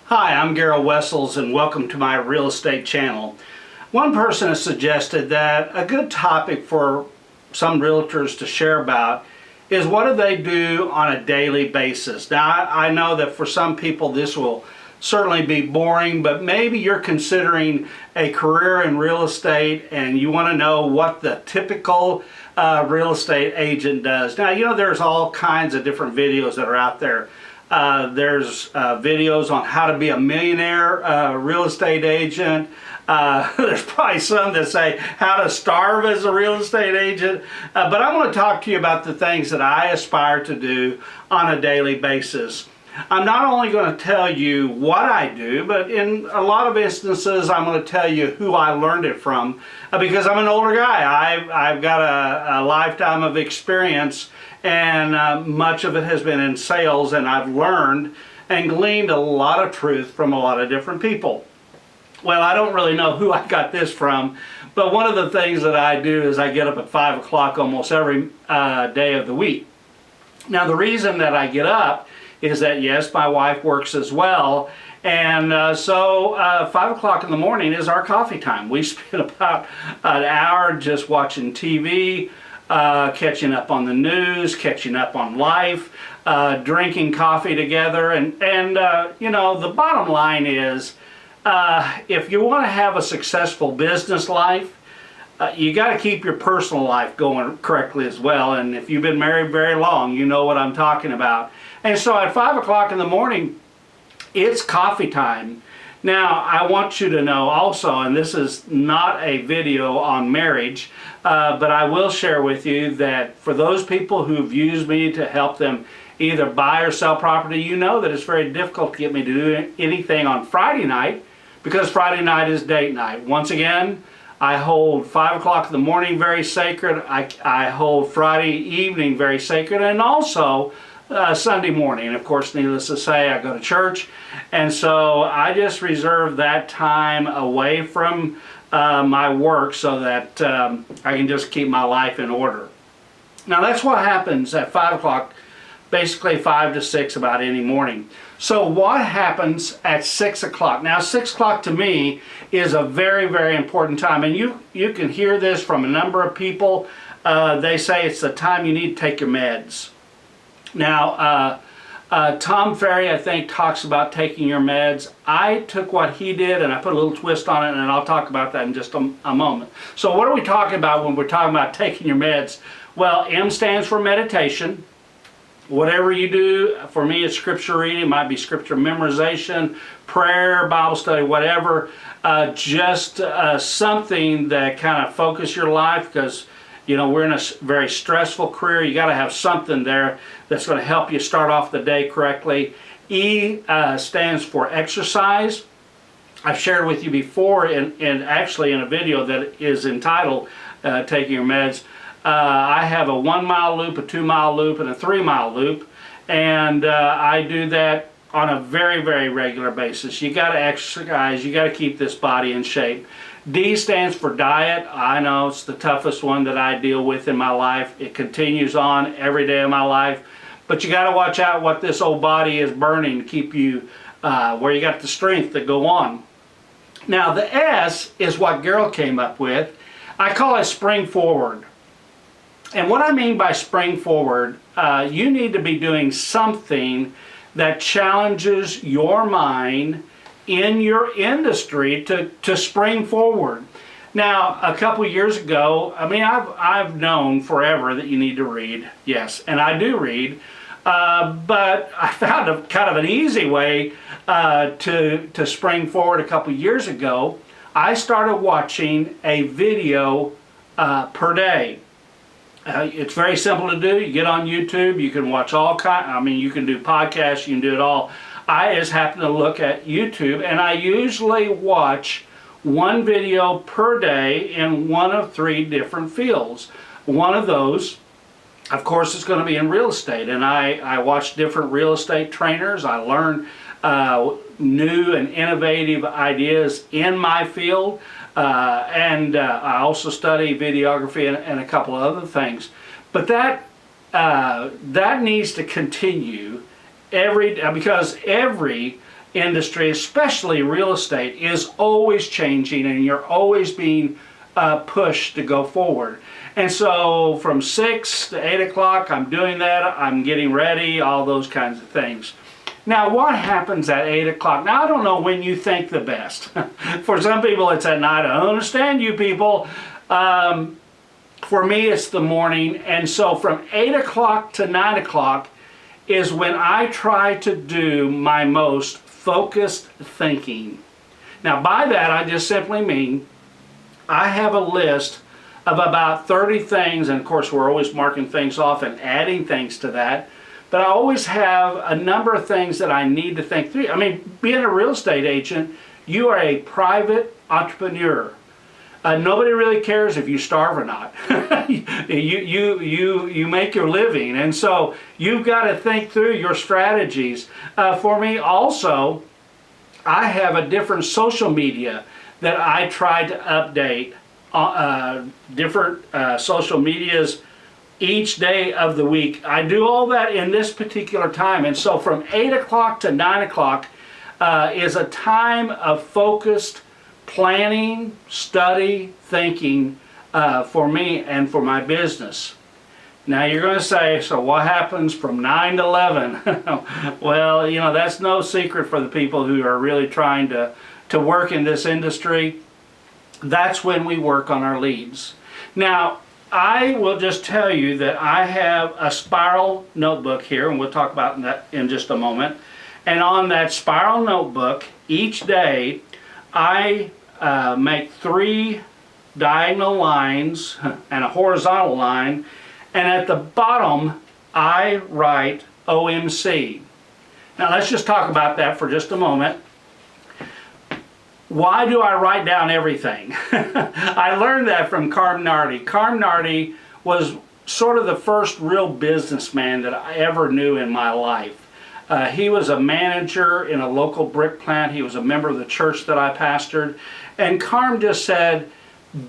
Hi, I'm Gerald Wessels and welcome to my real estate channel. One person has suggested that a good topic for some realtors to share about is what do they do on a daily basis. Now I know that for some people this will certainly be boring, but maybe you're considering a career in real estate and you want to know what the typical real estate agent does. Now, you know, there's all kinds of different videos that are out there. There's videos on how to be a millionaire real estate agent. There's probably some that say how to starve as a real estate agent. But I want to talk to you about the things that I aspire to do on a daily basis. I'm not only going to tell you what I do, but in a lot of instances I'm going to tell you who I learned it from, because I'm an older guy. I've got a lifetime of experience, and much of it has been in sales, and I've learned and gleaned a lot of truth from a lot of different people. Well, I don't really know who I got this from, but one of the things that I do is I get up at 5 o'clock almost every day of the week. Now, the reason that I get up is that, yes, my wife works as well, and so 5 o'clock in the morning is our coffee time. We spend about an hour just watching TV, catching up on the news, catching up on life, drinking coffee together, and you know, the bottom line is, if you want to have a successful business life, you got to keep your personal life going correctly as well. And if you've been married very long, you know what I'm talking about. And so at 5 o'clock in the morning, it's coffee time. Now, I want you to know also, and this is not a video on marriage, but I will share with you that for those people who've used me to help them either buy or sell property, you know that it's very difficult to get me to do anything on Friday night, because Friday night is date night. Once again, I hold 5 o'clock in the morning very sacred. I hold Friday evening very sacred, and also Sunday morning. And of course, needless to say, I go to church, and so I just reserve that time away from my work so that I can just keep my life in order. Now, that's what happens at 5 o'clock, basically 5 to 6 about any morning. So what happens at 6 o'clock? Now, 6 o'clock to me is a very, very important time, and you can hear this from a number of people. They say it's the time you need to take your meds. Now, Tom Ferry, I think, talks about taking your meds. I took what he did and I put a little twist on it, and I'll talk about that in just a moment. So what are we talking about when we're talking about taking your meds? Well, M stands for meditation. Whatever you do, for me it's scripture reading, it might be scripture memorization, prayer, Bible study, whatever. Just something that kind of focus your life, because you know, we're in a very stressful career. You got to have something there that's going to help you start off the day correctly. E stands for exercise. I've shared with you before, actually in a video that is entitled Taking Your Meds. I have a 1 mile loop, a 2 mile loop, and a 3 mile loop, and I do that on a very, very regular basis. You got to exercise. You got to keep this body in shape. D stands for diet. I know it's the toughest one that I deal with in my life. It continues on every day of my life. But you got to watch out what this old body is burning to keep you where you got the strength to go on. Now, the S is what Gerald came up with. I call it spring forward. And what I mean by spring forward, you need to be doing something that challenges your mind in your industry to spring forward. Now, a couple years ago, I mean, I've known forever that you need to read, yes, and I do read, but I found a kind of an easy way to spring forward a couple years ago. I started watching a video per day. It's very simple to do. You get on YouTube, you can watch all kinds, I mean, you can do podcasts, you can do it all. I just happen to look at YouTube, and I usually watch one video per day in one of 3 different fields. One of those, of course, is going to be in real estate, and I watch different real estate trainers. I learn new and innovative ideas in my field, and I also study videography and a couple of other things. But that needs to continue because every industry, especially real estate, is always changing, and you're always being pushed to go forward. And so from 6 to 8 o'clock, I'm doing that. I'm getting ready, all those kinds of things. Now, what happens at 8 o'clock? Now, I don't know when you think the best. For some people, it's at night. I don't understand you people. For me, it's the morning. And so from 8 o'clock to 9 o'clock is when I try to do my most focused thinking. Now, by that, I just simply mean I have a list of about 30 things, and of course we're always marking things off and adding things to that, but I always have a number of things that I need to think through. I mean, being a real estate agent, you are a private entrepreneur. Nobody really cares if you starve or not. you make your living, and so you've got to think through your strategies. For me also, I have a different social media that I try to update, different social medias each day of the week. I do all that in this particular time, and so from 8 o'clock to 9 o'clock is a time of focused planning, study, thinking for me and for my business. Now you're going to say, so what happens from 9 to 11? Well, you know, that's no secret for the people who are really trying to work in this industry. That's when we work on our leads. Now, I will just tell you that I have a spiral notebook here, and we'll talk about that in just a moment. And on that spiral notebook, each day, I make 3 diagonal lines and a horizontal line, and at the bottom I write OMC. Now let's just talk about that for just a moment. Why do I write down everything? I learned that from Carm Nardi. Carm Nardi was sort of the first real businessman that I ever knew in my life. He was a manager in a local brick plant. He was a member of the church that I pastored. And Carm just said,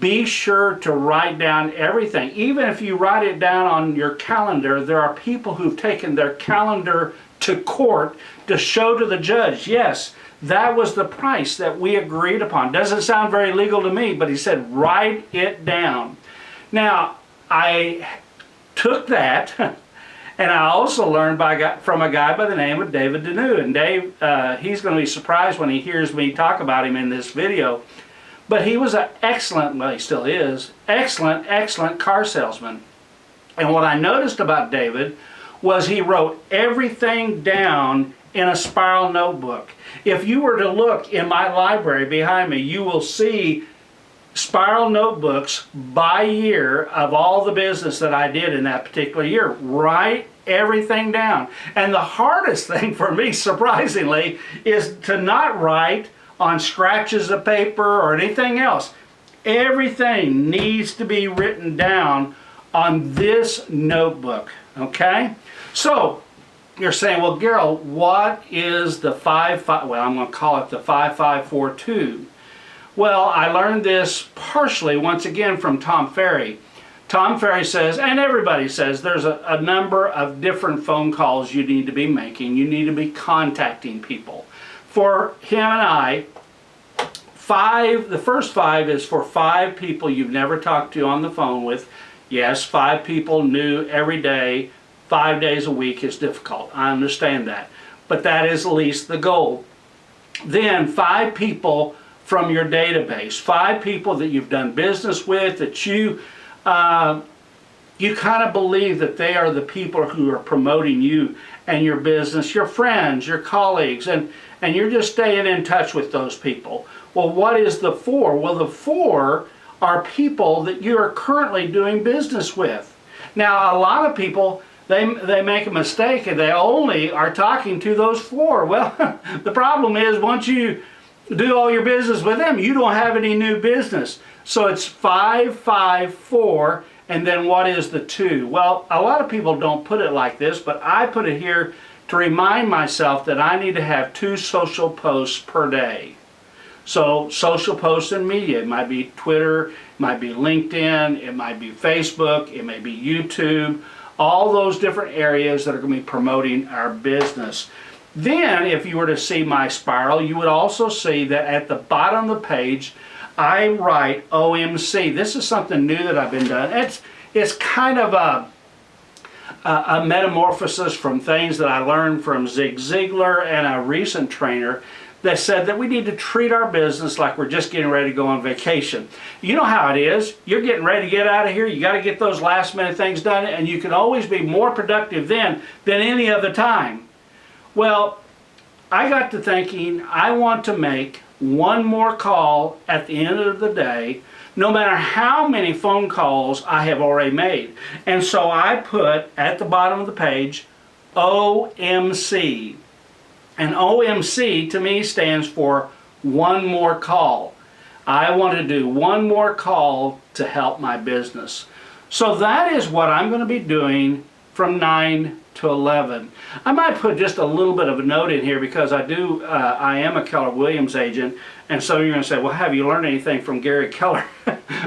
be sure to write down everything. Even if you write it down on your calendar, there are people who've taken their calendar to court to show to the judge, yes, that was the price that we agreed upon. Doesn't sound very legal to me, but he said, write it down. Now, I took that, and I also learned from a guy by the name of David Deneau. And Dave, he's going to be surprised when he hears me talk about him in this video. But he was an excellent, well, he still is, excellent car salesman. And what I noticed about David was he wrote everything down in a spiral notebook. If you were to look in my library behind me, you will see spiral notebooks by year of all the business that I did in that particular year. Write everything down. And the hardest thing for me, surprisingly, is to not write on scratches of paper or anything else. Everything needs to be written down on this notebook, okay? So, you're saying, well, Gerald, what is the 5-5, well, I'm going to call it the 5-5-4-2. Well, I learned this partially, once again, from Tom Ferry. Tom Ferry says, and everybody says, there's a number of different phone calls you need to be making. You need to be contacting people. For him and I, the first 5 is for 5 people you've never talked to on the phone with. Yes, 5 people new every day, 5 days a week is difficult. I understand that. But that is at least the goal. Then 5 people from your database, 5 people that you've done business with, that you kind of believe that they are the people who are promoting you and your business, your friends, your colleagues, and you're just staying in touch with those people. Well, what is the 4? Well, the 4 are people that you are currently doing business with. Now, a lot of people, they make a mistake and they only are talking to those 4. Well, the problem is once you do all your business with them, you don't have any new business. So it's 5-5-4, and then what is the 2? Well, a lot of people don't put it like this, but I put it here to remind myself that I need to have 2 social posts per day. So social posts in media, it might be Twitter, it might be LinkedIn, it might be Facebook, it may be YouTube, all those different areas that are going to be promoting our business. Then, if you were to see my spiral, you would also see that at the bottom of the page, I write OMC. This is something new that I've been doing. It's kind of a metamorphosis from things that I learned from Zig Ziglar and a recent trainer that said that we need to treat our business like we're just getting ready to go on vacation. You know how it is. You're getting ready to get out of here. You got to get those last minute things done, and you can always be more productive then than any other time. Well, I got to thinking, I want to make one more call at the end of the day, no matter how many phone calls I have already made. And so I put at the bottom of the page, OMC. And OMC to me stands for one more call. I want to do one more call to help my business. So that is what I'm going to be doing from 9 to 11. I might put just a little bit of a note in here because I am a Keller Williams agent, and so you're going to say, well, have you learned anything from Gary Keller?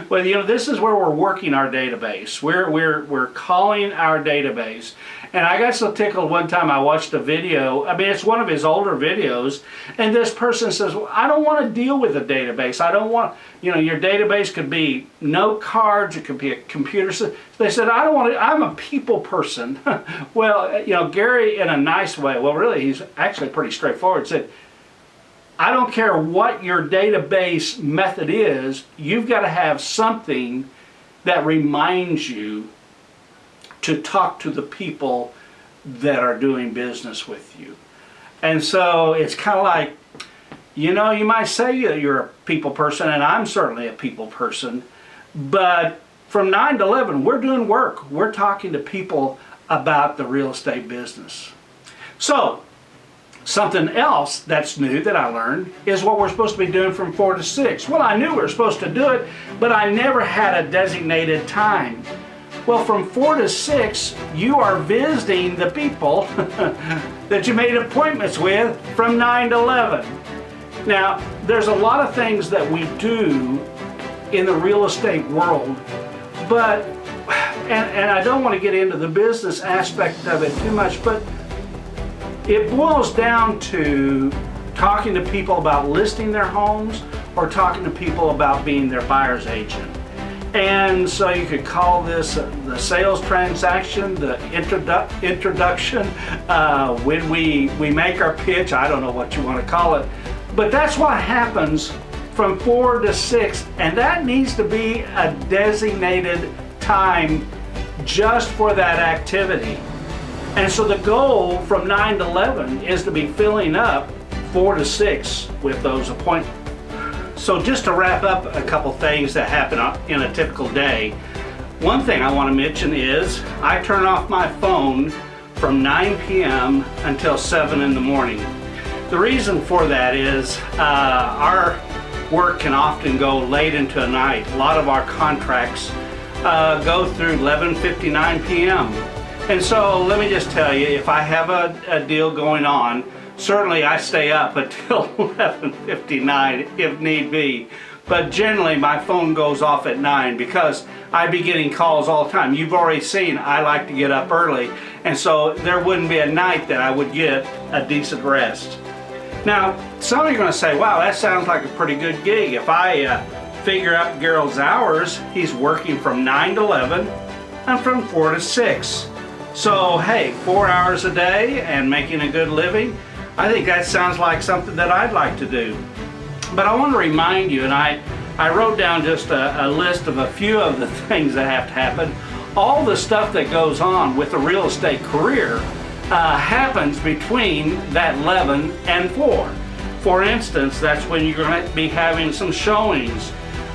Well, you know, this is where we're working our database. We're calling our database. And I got so tickled one time I watched a video, I mean, it's one of his older videos, and this person says, well, I don't want to deal with a database. I don't want, you know, your database could be note cards, it could be a computer system. They said, I don't want to, I'm a people person. Well, you know, Gary in a nice way, well, really, he's actually pretty straightforward, said, I don't care what your database method is, you've got to have something that reminds you to talk to the people that are doing business with you. And so it's kind of like, you know, you might say that you're a people person, and I'm certainly a people person, but from 9 to 11, we're doing work. We're talking to people about the real estate business. So, something else that's new that I learned is what we're supposed to be doing from 4 to 6. Well, I knew we were supposed to do it, but I never had a designated time. Well, from 4 to 6, you are visiting the people that you made appointments with from 9 to 11. Now, there's a lot of things that we do in the real estate world, but, and I don't want to get into the business aspect of it too much, but it boils down to talking to people about listing their homes or talking to people about being their buyer's agent. And so you could call this the sales transaction, the introduction, when we make our pitch, I don't know what you want to call it. But that's what happens from 4 to 6, and that needs to be a designated time just for that activity. And so the goal from 9 to 11 is to be filling up 4 to 6 with those appointments. So just to wrap up a couple things that happen in a typical day, one thing I want to mention is I turn off my phone from 9 p.m. until 7 in the morning. The reason for that is our work can often go late into the night. A lot of our contracts go through 11:59 p.m. And so let me just tell you, if I have a deal going on, certainly I stay up until 11:59 if need be. But generally my phone goes off at 9 because I be getting calls all the time. You've already seen I like to get up early, and so there wouldn't be a night that I would get a decent rest. Now, some of you are going to say, wow, that sounds like a pretty good gig. If I figure out Gerald's hours, he's working from 9 to 11 and from 4 to 6. So hey, 4 hours a day and making a good living, I think that sounds like something that I'd like to do. But I want to remind you, and I wrote down just a list of a few of the things that have to happen. All the stuff that goes on with a real estate career happens between that 11 and 4. For instance, that's when you're going to be having some showings,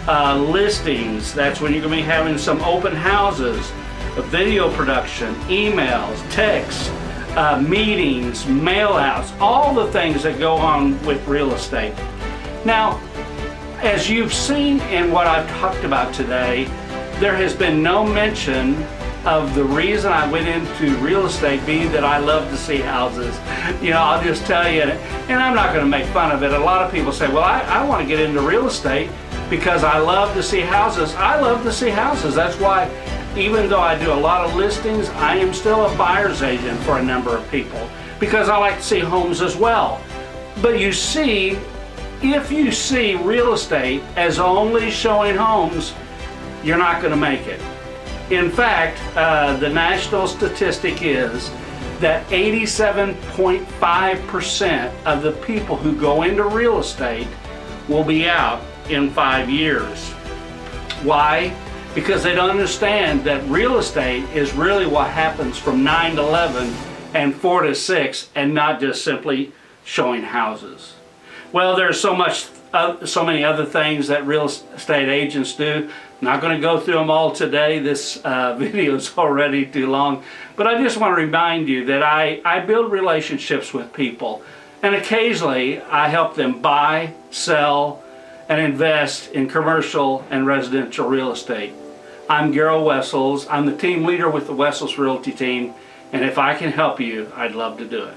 listings, that's when you're going to be having some open houses, video production, emails, texts, meetings, mail-outs, all the things that go on with real estate. Now, as you've seen in what I've talked about today, there has been no mention of the reason I went into real estate being that I love to see houses. You know, I'll just tell you, and I'm not going to make fun of it. A lot of people say, well, I want to get into real estate because I love to see houses. I love to see houses. That's why, even though I do a lot of listings, I am still a buyer's agent for a number of people. because I like to see homes as well. But you see, if you see real estate as only showing homes, you're not going to make it. In fact, the national statistic is that 87.5% of the people who go into real estate will be out in 5 years. Why? Because they don't understand that real estate is really what happens from 9 to 11 and 4 to 6, and not just simply showing houses. Well, there's so many other things that real estate agents do. I'm not going to go through them all today. This video is already too long. But I just want to remind you that I build relationships with people. And occasionally I help them buy, sell, and invest in commercial and residential real estate. I'm Gerald Wessels. I'm the team leader with the Wessels Realty team. And if I can help you, I'd love to do it.